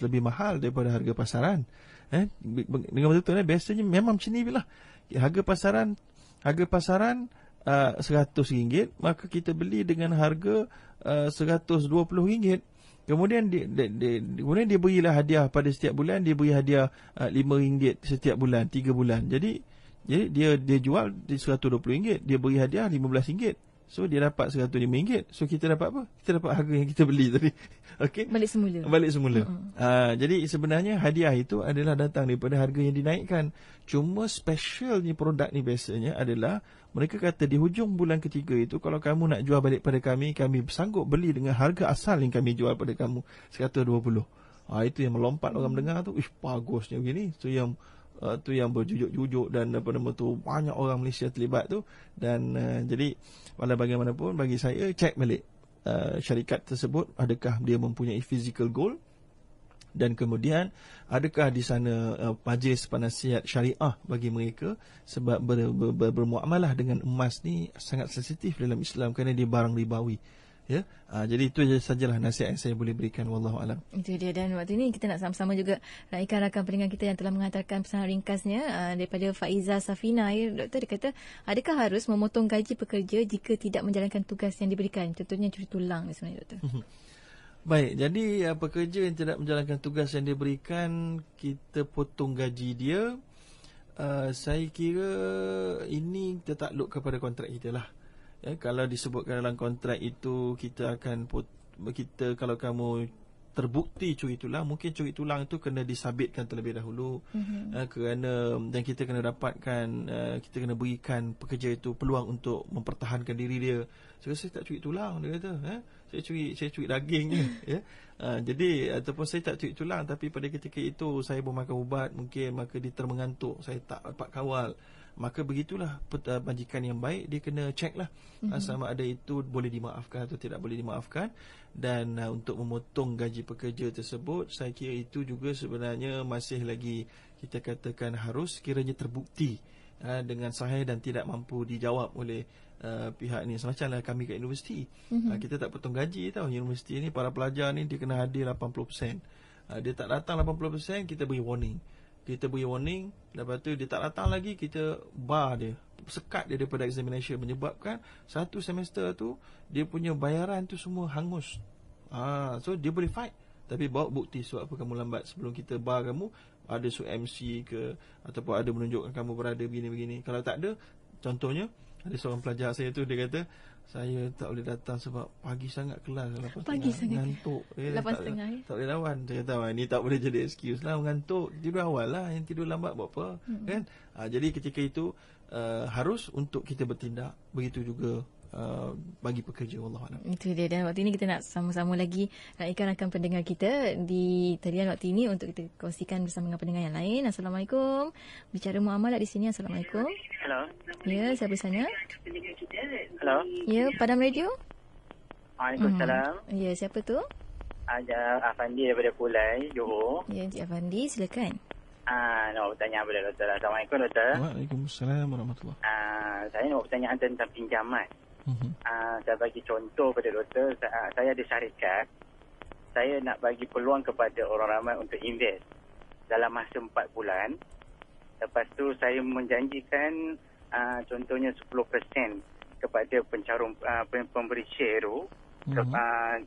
lebih mahal daripada harga pasaran. Dengan betul-betul biasanya memang macam ni lah. Harga pasaran RM100, maka kita beli dengan harga RM120. Kemudian dia berilah hadiah pada setiap bulan, dia beri hadiah RM5 setiap bulan, 3 bulan. Jadi dia jual di RM120, dia beri hadiah RM15. So dia dapat RM105. So kita dapat apa? Kita dapat harga yang kita beli tadi. Okey. Balik semula. Jadi sebenarnya hadiah itu adalah datang daripada harga yang dinaikkan. Cuma specialnya produk ni biasanya adalah mereka kata di hujung bulan ketiga itu, kalau kamu nak jual balik pada kami sanggup beli dengan harga asal yang kami jual pada kamu RM120. Itu yang melompat orang mendengar tu. Bagusnya begini. So tu yang berjujuk-jujuk dan banyak orang Malaysia terlibat tu. Dan jadi walau bagaimanapun bagi saya, cek balik syarikat tersebut, adakah dia mempunyai physical gold, dan kemudian adakah di sana majlis penasihat syariah bagi mereka, sebab bermuamalah dengan emas ni sangat sensitif dalam Islam kerana dia barang ribawi. Ya, jadi itu sajalah nasihat yang saya boleh berikan, wallahu alam. Itu dia. Dan waktu ini kita nak sama-sama juga raikan rakan pendengar kita yang telah menghantarkan pesanan ringkasnya daripada Faiza Safina. Doktor, dia kata, adakah harus memotong gaji pekerja jika tidak menjalankan tugas yang diberikan? Contohnya curi tulang ni sebenarnya, doktor. Baik, jadi pekerja yang tidak menjalankan tugas yang diberikan, kita potong gaji dia. Saya kira ini tertakluk kepada kontrak kita lah. Ya, kalau disebutkan dalam kontrak itu, kita kalau kamu terbukti curi tulang, mungkin curi tulang itu kena disabitkan terlebih dahulu. Kerana dan kita kena dapatkan, kita kena berikan pekerja itu peluang untuk mempertahankan diri dia. Saya tak curi tulang, dia kata, saya curi daging je. Ya. Jadi ataupun saya tak curi tulang, tapi pada ketika itu saya bermakan ubat, mungkin maka dia termengantuk, saya tak dapat kawal. Maka begitulah majikan yang baik, dia kena cek lah sama ada itu boleh dimaafkan atau tidak boleh dimaafkan. Dan untuk memotong gaji pekerja tersebut, saya kira itu juga sebenarnya masih lagi kita katakan harus kiranya terbukti dengan sahih dan tidak mampu dijawab oleh pihak ni. Semacamlah kami kat universiti, kita tak potong gaji tau. Universiti ni para pelajar ni dia kena hadir 80%. Dia tak datang 80%, kita beri warning. Lepas tu dia tak datang lagi, kita bar dia, sekat dia daripada examination, menyebabkan satu semester tu dia punya bayaran tu semua hangus. So dia boleh fight, tapi bawa bukti sebab apa kamu lambat. Sebelum kita bar kamu, ada suruh MC ke, ataupun ada menunjukkan kamu berada begini-begini. Kalau tak ada, contohnya ada seorang pelajar saya tu, dia kata, saya tak boleh datang sebab pagi sangat kelas, ngantuk. 8.30 tak boleh lawan. Saya kata, ini tak boleh jadi excuse lah, mengantuk, tidur awal lah, yang tidur lambat buat apa, kan? Jadi ketika itu harus untuk kita bertindak. Begitu juga bagi pekerja, wallahualam. Itu dia. Dan waktu ini kita nak sama-sama lagi raikan rakan pendengar kita di talian waktu ini untuk kita kongsikan bersama dengan pendengar yang lain. Assalamualaikum. Bicara muamalah di sini. Assalamualaikum. Hello. Ya, siapa sana? Hello. Ya, Padam Radio. Waalaikumsalam. Ya, siapa tu? Ada Afandi daripada Pulai, Johor. Ya, Encik Afandi, silakan. Nak bertanya kepada doktor. Assalamualaikum, doktor. Waalaikumsalam warahmatullahi. Saya nak bertanya tentang pinjaman. Saya bagi contoh pada doktor. Saya ada syarikat. Saya nak bagi peluang kepada orang ramai untuk invest dalam masa 4 bulan. Lepas tu saya menjanjikan contohnya 10% kepada pencarum pemberi share tu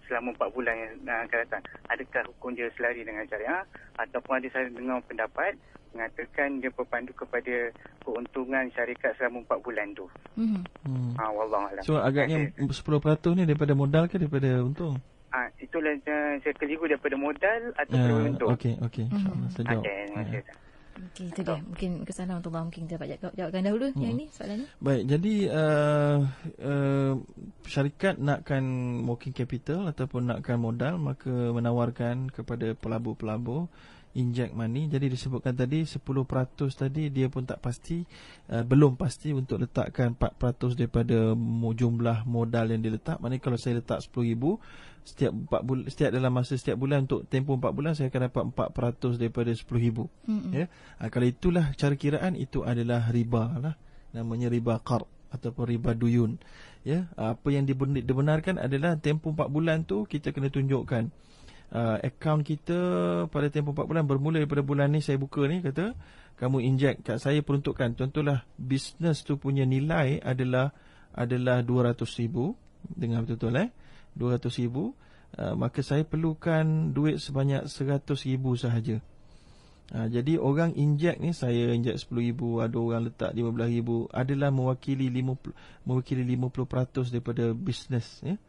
selama 4 bulan yang akan datang. Adakah hukum dia selari dengan syariah, ataupun ada saya dengar pendapat mengatakan dia berpandu kepada keuntungan syarikat selama 4 bulan tu. Wallahualam. So agaknya 10% ni daripada modal ke daripada untung? Itulah saya keliru daripada modal atau daripada untung. Okey. InsyaAllah saya jawab. Terima kasih. Okey, itu dia. Mungkin kesalahan untuk Allah, mungkin kita dapat jawabkan dahulu yang ini soalan ni. Baik, jadi syarikat nakkan working capital ataupun nakkan modal, maka menawarkan kepada pelabur-pelabur inject money. Jadi disebutkan tadi 10% tadi dia pun tak pasti, belum pasti untuk letakkan 4% daripada jumlah modal yang diletak. Maknanya kalau saya letak 10,000 setiap dalam masa setiap bulan untuk tempoh 4 bulan, saya akan dapat 4% daripada 10,000. Ya. Kalau itulah cara kiraan, itu adalah riba lah. Namanya riba qard ataupun riba duyun. Ya. Apa yang dibenarkan adalah tempoh 4 bulan tu kita kena tunjukkan akaun kita pada tempoh 4 bulan bermula daripada bulan ni saya buka ni, kata kamu inject kat saya peruntukan. Contohlah bisnes tu punya nilai adalah 200,000, dengar betul-betul 200,000, maka saya perlukan duit sebanyak 100,000 sahaja. Jadi orang inject ni, saya inject 10,000, ada orang letak 15,000, adalah mewakili 50% daripada bisnes, ya.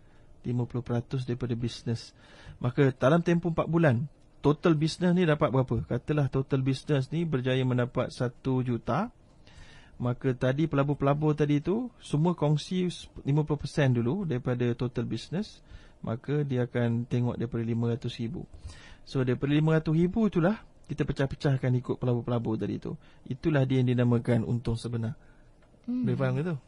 50% daripada bisnes. Maka dalam tempoh 4 bulan, total bisnes ni dapat berapa? Katalah total bisnes ni berjaya mendapat 1 juta. Maka tadi pelabur-pelabur tadi tu semua kongsi 50% dulu daripada total bisnes. Maka dia akan tengok daripada 500,000. So daripada 500,000 itulah kita pecah-pecahkan ikut pelabur-pelabur tadi tu. Itulah dia yang dinamakan untung sebenar. Boleh faham ke tu?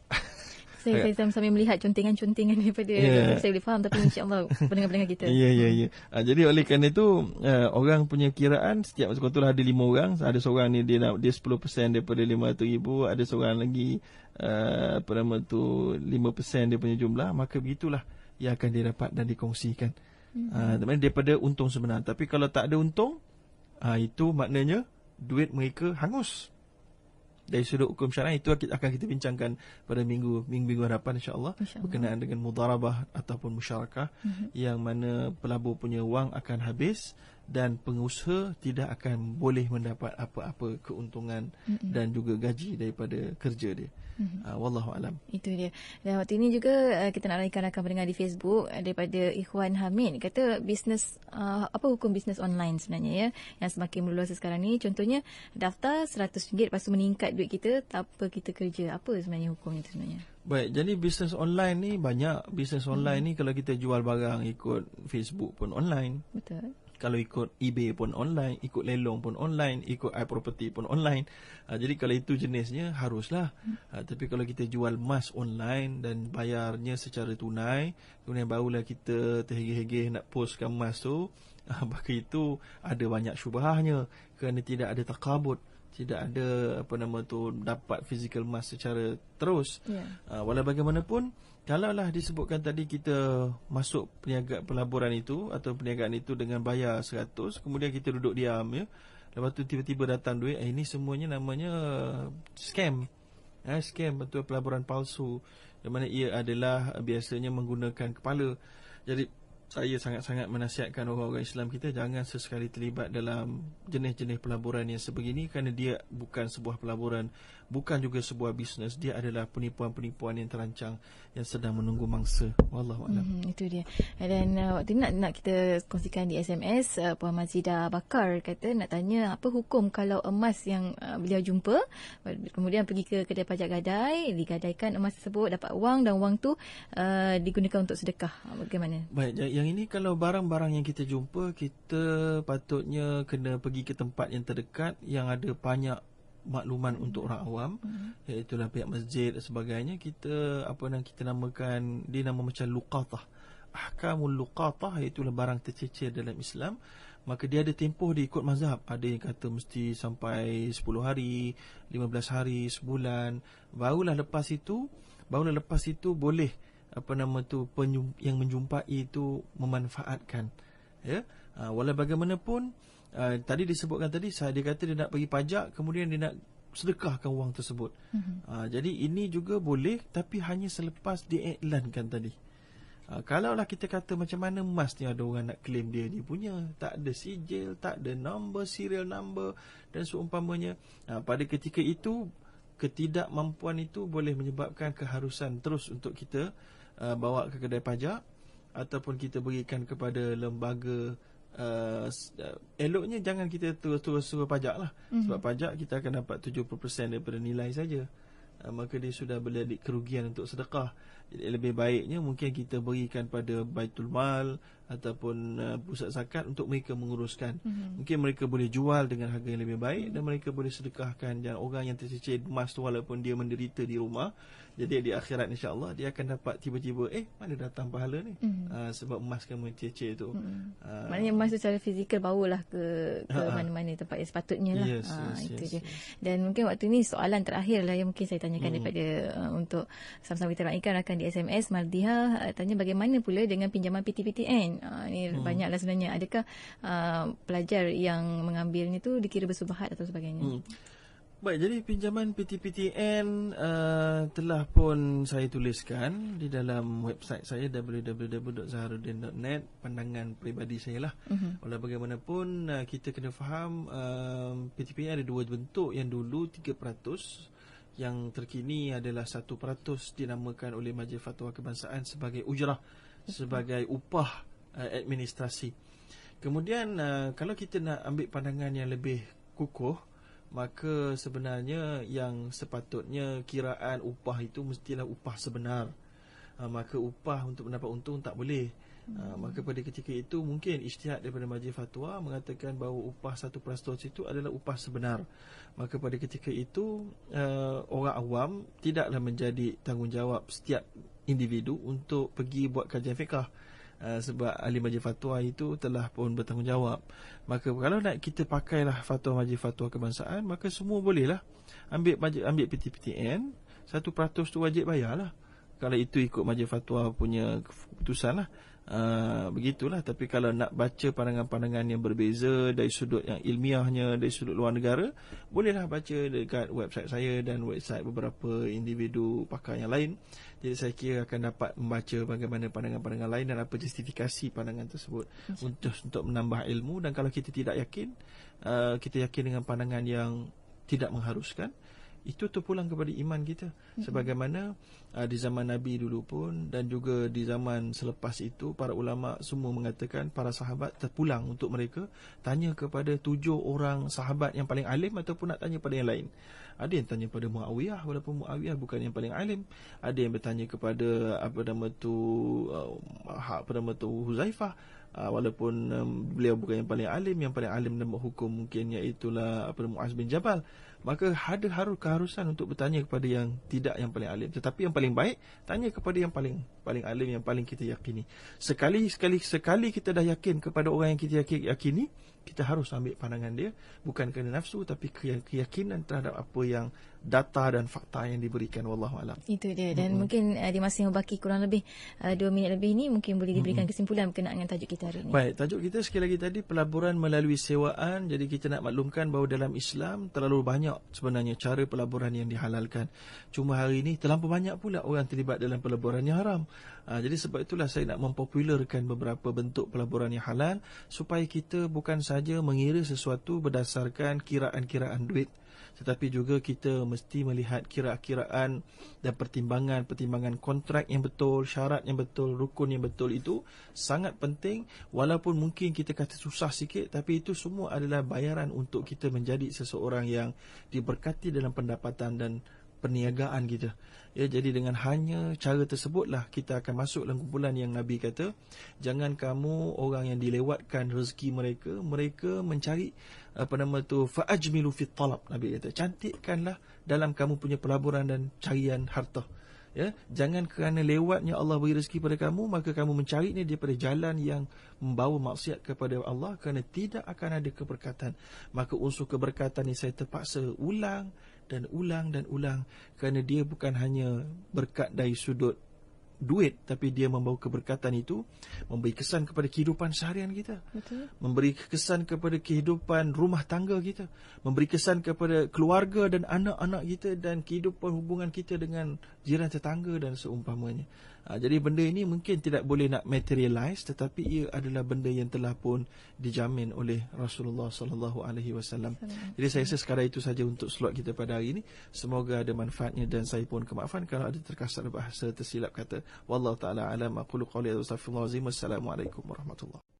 Saya sambil melihat contingan-contingan daripada saya boleh faham, tapi insya-Allah pendengar-pendengar kita. Ya. Jadi oleh kerana itu orang punya kiraan setiap contohlah ada 5 orang, ada seorang ni dia 10% daripada 500,000, ada seorang lagi 5% dia punya jumlah, maka begitulah yang akan dia dapat dan dikongsikan. Daripada untung sebenar. Tapi kalau tak ada untung, itu maknanya duit mereka hangus. Dari sudut hukum syar'i itu akan kita bincangkan pada minggu hadapan insya-Allah berkenaan dengan mudharabah ataupun musyarakah, yang mana pelabur punya wang akan habis dan pengusaha tidak akan boleh mendapat apa-apa keuntungan dan juga gaji daripada kerja dia. Wallahu alam. Itu dia. Dan waktu ini juga kita nak rakan-rakan pendengar di Facebook daripada Ikhwan Hamid, kata bisnes apa hukum bisnes online sebenarnya, ya, yang semakin meluas sekarang ni. Contohnya daftar RM100 lepas tu meningkat duit kita tanpa kita kerja. Apa sebenarnya hukum itu sebenarnya? Baik, jadi bisnes online ni banyak. Bisnes online ni kalau kita jual barang ikut Facebook pun online. Betul. Kalau ikut eBay pun online, ikut lelong pun online, ikut iProperty pun online. Jadi kalau itu jenisnya haruslah. Tapi kalau kita jual emas online dan bayarnya secara tunai, kemudian barulah kita terhegeh-hegeh nak postkan emas tu, maka itu ada banyak syubhahnya, kerana tidak ada takabut, tidak ada dapat fizikal emas secara terus. Walau bagaimanapun, kalaulah disebutkan tadi kita masuk pelaburan itu atau perniagaan itu dengan bayar 100, kemudian kita duduk diam, ya. Lepas tu tiba-tiba datang duit, ini semuanya namanya scam. Scam, betul, pelaburan palsu, di mana ia adalah biasanya menggunakan kepala. Jadi saya sangat-sangat menasihatkan orang-orang Islam kita jangan sesekali terlibat dalam jenis-jenis pelaburan yang sebegini, kerana dia bukan sebuah pelaburan, bukan juga sebuah bisnes. Dia adalah penipuan-penipuan yang terancang yang sedang menunggu mangsa. Wallahu a'lam. Itu dia. Dan waktu ni nak kita kongsikan di SMS, Puan Mazidah Bakar kata nak tanya apa hukum kalau emas yang beliau jumpa kemudian pergi ke kedai pajak gadai, digadaikan emas tersebut, dapat wang dan wang tu digunakan untuk sedekah. Bagaimana? Baik, yang ini kalau barang-barang yang kita jumpa, kita patutnya kena pergi ke tempat yang terdekat yang ada banyak makluman untuk orang awam, iaitulah pihak masjid dan sebagainya. Kita kita namakan, dia nama macam luqatah, ahkamul luqatah, iaitulah barang tercecer dalam Islam. Maka dia ada tempoh dia ikut mazhab. Ada yang kata mesti sampai 10 hari, 15 hari, sebulan. Barulah lepas itu boleh yang menjumpai itu memanfaatkan, ya. Walau bagaimanapun, tadi disebutkan tadi, dia kata dia nak bagi pajak, kemudian dia nak sedekahkan wang tersebut. Jadi ini juga boleh, tapi hanya selepas diiklankan tadi. Kalaulah kita kata macam mana emas ni ada orang nak claim dia punya, tak ada sijil, tak ada number, serial number dan seumpamanya, pada ketika itu ketidakmampuan itu boleh menyebabkan keharusan terus untuk kita bawa ke kedai pajak ataupun kita berikan kepada lembaga. Eloknya jangan kita terus suruh pajak lah. Sebab pajak kita akan dapat 70% daripada nilai saja. Maka dia sudah berledik kerugian untuk sedekah. Jadi lebih baiknya mungkin kita berikan pada Baitul Mal ataupun pusat zakat untuk mereka menguruskan. Mungkin mereka boleh jual dengan harga yang lebih baik dan mereka boleh sedekahkan. Dan orang yang tercicir emas tu, walaupun dia menderita di rumah, jadi di akhirat insya-Allah dia akan dapat tiba-tiba mana datang pahala ni, sebab emas kamu tercicir tu. Maknanya emas tu secara fizikal bawalah ke mana-mana tempat yang sepatutnya lah. Itu je. Dan mungkin waktu ni soalan terakhir lah yang mungkin saya tanyakan daripada untuk sama-sama kita raikan rakan di SMS. Mardiha tanya bagaimana pula dengan pinjaman PTPTN. Ini banyaklah sebenarnya. Adakah pelajar yang mengambilnya tu dikira bersubahat atau sebagainya? Baik, jadi pinjaman PTPTN telah pun saya tuliskan di dalam website saya www.zaharuddin.net, pandangan peribadi saya lah. Walau bagaimanapun kita kena faham PTPTN ada dua bentuk. Yang dulu 3%, yang terkini adalah 1% dinamakan oleh Majlis Fatwa Kebangsaan sebagai ujrah, sebagai upah administrasi. Kemudian kalau kita nak ambil pandangan yang lebih kukuh, maka sebenarnya yang sepatutnya kiraan upah itu mestilah upah sebenar. Maka upah untuk mendapat untung tak boleh. Maka pada ketika itu mungkin ijtihad daripada Majlis Fatwa mengatakan bahawa upah 1% itu adalah upah sebenar. Maka pada ketika itu orang awam tidaklah menjadi tanggungjawab setiap individu untuk pergi buat kajian fiqah. Sebab ahli Majlis Fatwa itu telah pun bertanggungjawab. Maka kalau nak kita pakailah fatwa Majlis Fatwa Kebangsaan, maka semua bolehlah ambil PTPTN, 1% tu wajib bayarlah. Kalau itu ikut Majlis Fatwa punya keputusan lah. Begitulah. Tapi kalau nak baca pandangan-pandangan yang berbeza dari sudut yang ilmiahnya, dari sudut luar negara, bolehlah baca dekat website saya dan website beberapa individu pakar yang lain. Jadi saya kira akan dapat membaca bagaimana pandangan-pandangan lain dan apa justifikasi pandangan tersebut untuk menambah ilmu. Dan kalau kita tidak yakin, kita yakin dengan pandangan yang tidak mengharuskan, itu terpulang kepada iman kita. Sebagaimana di zaman Nabi dulu pun dan juga di zaman selepas itu, para ulama semua mengatakan para sahabat terpulang untuk mereka tanya kepada 7 orang sahabat yang paling alim ataupun nak tanya pada yang lain. Ada yang tanya pada Muawiyah walaupun Muawiyah bukan yang paling alim. Ada yang bertanya kepada apa nama tu Huzaifah, walaupun beliau bukan yang paling alim. Yang paling alim dalam hukum mungkin iaitulah Muaz bin Jabal. Maka ada keharusan untuk bertanya kepada yang tidak yang paling alim. Tetapi yang paling baik, tanya kepada yang paling alim, yang paling kita yakini. Sekali kita dah yakin kepada orang yang kita yakini, kita harus ambil pandangan dia, bukan kerana nafsu, tapi keyakinan terhadap apa yang data dan fakta yang diberikan. Wallahu alam. Itu dia. Dan mungkin di masa yang baki kurang lebih 2 minit lebih ni, mungkin boleh diberikan kesimpulan berkenaan dengan tajuk kita hari ini. Baik, tajuk kita sekali lagi tadi pelaburan melalui sewaan. Jadi kita nak maklumkan bahawa dalam Islam terlalu banyak sebenarnya cara pelaburan yang dihalalkan. Cuma hari ini terlalu banyak pula orang terlibat dalam pelaburan yang haram. Jadi sebab itulah saya nak mempopularkan beberapa bentuk pelaburan yang halal, supaya kita bukan saja mengira sesuatu berdasarkan kiraan-kiraan duit, tetapi juga kita mesti melihat kira-kiraan dan pertimbangan kontrak yang betul, syarat yang betul, rukun yang betul. Itu sangat penting. Walaupun mungkin kita kata susah sikit, tapi itu semua adalah bayaran untuk kita menjadi seseorang yang diberkati dalam pendapatan dan perniagaan kita. Ya, jadi dengan hanya cara tersebutlah kita akan masuk dalam kumpulan yang Nabi kata, jangan kamu orang yang dilewatkan rezeki mereka mencari fa'ajmilu fit talab. Nabi kata, cantikkanlah dalam kamu punya pelaburan dan carian harta. Ya, jangan kerana lewatnya Allah beri rezeki pada kamu, maka kamu mencari ini daripada jalan yang membawa maksiat kepada Allah, kerana tidak akan ada keberkatan. Maka unsur keberkatan ini saya terpaksa ulang dan ulang, kerana dia bukan hanya berkat dari sudut duit, tapi dia membawa keberkatan itu, memberi kesan kepada kehidupan seharian kita. Betul. Memberi kesan kepada kehidupan rumah tangga kita, memberi kesan kepada keluarga dan anak-anak kita, dan kehidupan hubungan kita dengan jiran tetangga dan seumpamanya. Jadi benda ini mungkin tidak boleh nak materialize, tetapi ia adalah benda yang telah pun dijamin oleh Rasulullah SAW. Jadi saya rasa sekadar itu saja untuk slot kita pada hari ini. Semoga ada manfaatnya dan saya pun kemaafan kalau ada terkasar bahasa tersilap kata. Wallahu ta'ala alam, aqulu qawli wa astaghfirullahal azim. Wassalamualaikum warahmatullahi